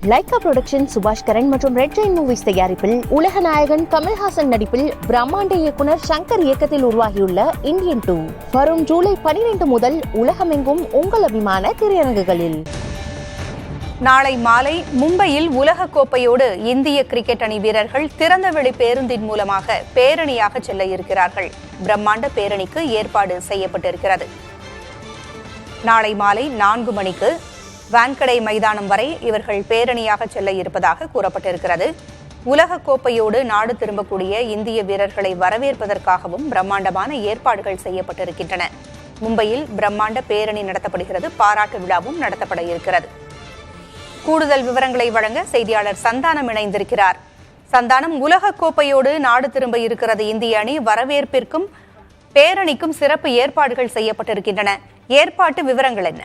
Lyca production சுபாஷ் கரன் மற்றும் red Jain movies தயாரிப்பில் உலக நாயகன் கமல்ஹாசன் நடிப்பில் பிரம்மாண்ட இயக்குனர் சங்கர் இயக்கத்தில் உருவாகியுள்ள இந்தியன் 2 வரும் ஜூலை 12 முதல் உலகமெங்கும் உங்கள் அபிமான திரையரங்குகளில். நாளை மாலை மும்பையில் உலகக்கோப்பையோடு இந்திய கிரிக்கெட் அணி வீரர்கள் திறந்தவெளி பேருந்தின் மூலமாக பேரணியாக செல்ல இருக்கிறார்கள். பிரம்மாண்ட பேரணிக்கு ஏற்பாடு செய்யப்பட்டிருக்கிறது. நாளை மாலை 4 மணிக்கு வான்கடே மைதானம் வரை இவர்கள் பேரணியாக செல்ல இருப்பதாக கூறப்பட்டிருக்கிறது. உலகக்கோப்பையோடு நாடு திரும்பக்கூடிய இந்திய வீரர்களை வரவேற்பதற்காகவும் பிரம்மாண்டமான ஏற்பாடுகள் செய்யப்பட்டிருக்கின்றன. மும்பையில் பிரம்மாண்ட பேரணி நடத்தப்படுகிறது. பாராட்டு விழாவும் நடத்தப்பட இருக்கிறது. கூடுதல் விவரங்களை வழங்க செய்தியாளர் சந்தானம் இணைந்திருக்கிறார். சந்தானம், உலகக்கோப்பையோடு நாடு திரும்ப இருக்கிறது இந்திய அணி. வரவேற்பிற்கும் பேரணிக்கும் சிறப்பு ஏற்பாடுகள் செய்யப்பட்டிருக்கின்றன. ஏற்பாட்டு விவரங்கள் என்ன?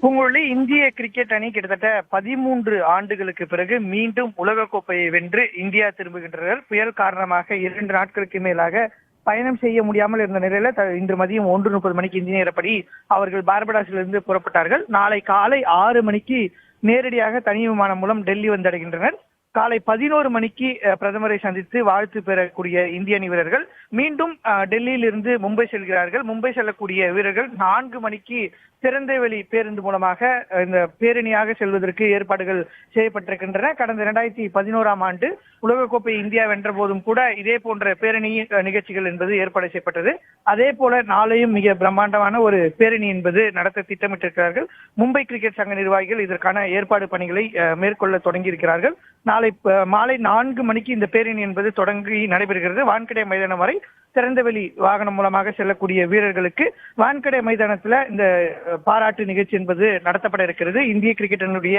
உங்களுடைய இந்திய கிரிக்கெட் அணி கிட்டத்தட்ட 13 ஆண்டுகளுக்கு பிறகு மீண்டும் உலகக்கோப்பையை வென்று இந்தியா திரும்புகின்றனர். புயல் காரணமாக 2 நாட்களுக்கு மேலாக பயணம் செய்ய முடியாமல் இருந்த நிலையில இன்று மதியம் 1:30 மணிக்கு இந்திய நேரப்படி அவர்கள் பார்படாஸிலிருந்து புறப்பட்டார்கள். நாளை காலை 6 மணிக்கு நேரடியாக தனி விமானம் மூலம் டெல்லி வந்தடைகின்றனர். காலை 11 மணிக்கு பிரதமரை சந்தித்து வாழ்த்து பெறக்கூடிய இந்திய அணி வீரர்கள் மீண்டும் டெல்லியில் இருந்து மும்பை செல்கிறார்கள். மும்பை செல்லக்கூடிய வீரர்கள் 4 மணிக்கு திறந்தவெளி பேருந்து மூலமாக இந்த பேரணியாக செல்வதற்கு ஏற்பாடுகள் செய்யப்பட்டிருக்கின்றன. கடந்த 2011ஆம் ஆண்டு உலகக்கோப்பை இந்தியா வென்ற போதும் கூட இதே போன்ற பேரணி நிகழ்ச்சிகள் என்பது ஏற்பாடு செய்யப்பட்டது. அதே போல நாளையும் மிக பிரம்மாண்டமான ஒரு பேரணி என்பது நடத்த திட்டமிட்டிருக்கிறார்கள். மும்பை கிரிக்கெட் சங்க நிர்வாகிகள் இதற்கான ஏற்பாடு பணிகளை மேற்கொள்ள தொடங்கி இருக்கிறார்கள். நாளை மாலை 4 மணிக்கு இந்த பேரணி என்பது தொடங்கி நடைபெறுகிறது. வான்கடே மைதானம் வரை திறந்தவெளி வாகனம் மூலமாக செல்லக்கூடிய வீரர்களுக்கு வான்கடே மைதானத்துல இந்த பாராட்டு நிகழ்ச்சி என்பது நடத்தப்பட இருக்கிறது. இந்திய கிரிக்கெட்டினுடைய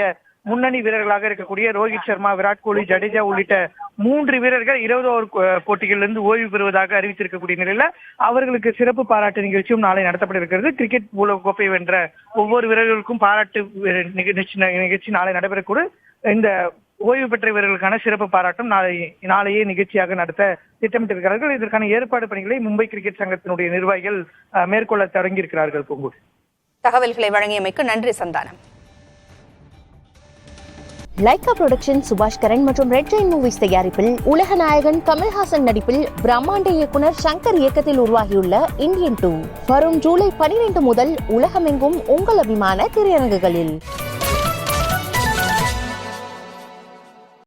முன்னணி வீரர்களாக இருக்கக்கூடிய ரோஹித் சர்மா, விராட் கோலி, ஜடேஜா உள்ளிட்ட 3 வீரர்கள் 20 ஓவர் போட்டிகளிலிருந்து ஓய்வு பெறுவதாக அறிவித்திருக்கக்கூடிய நிலையில அவர்களுக்கு சிறப்பு பாராட்டு நிகழ்ச்சியும் நாளை நடத்தப்பட இருக்கிறது. கிரிக்கெட் உலகக்கோப்பை வென்ற ஒவ்வொரு வீரர்களுக்கும் பாராட்டு நிகழ்ச்சி நாளை நடைபெறக்கூடும். இந்த ஓய்வு பெற்ற வீரர்களுக்கான சிறப்பு பாராட்டும் நாளையே நிகழ்ச்சியாக நடத்த திட்டமிட்டிருக்கிறார்கள். இதற்கான ஏற்பாடு பணிகளை மும்பை கிரிக்கெட் சங்கத்தினுடைய நிர்வாகிகள் மேற்கொள்ள தொடங்கியிருக்கிறார்கள். பூங்கூர், தகவல்களை வழங்கியமைக்கு நன்றி சந்தானம். லைகா புரொடக்ஷன் சுபாஷ் கரன் மற்றும் ரெட் ஜெயின் மூவிஸ் தயாரிப்பில் உலக நாயகன் கமல்ஹாசன் நடிப்பில் பிரம்மாண்ட இயக்குனர் சங்கர் இயக்கத்தில் உருவாகியுள்ள இந்தியன் 2 வரும் ஜூலை 12 முதல் உலகமெங்கும் உங்கள் அபிமான திரையரங்குகளில்.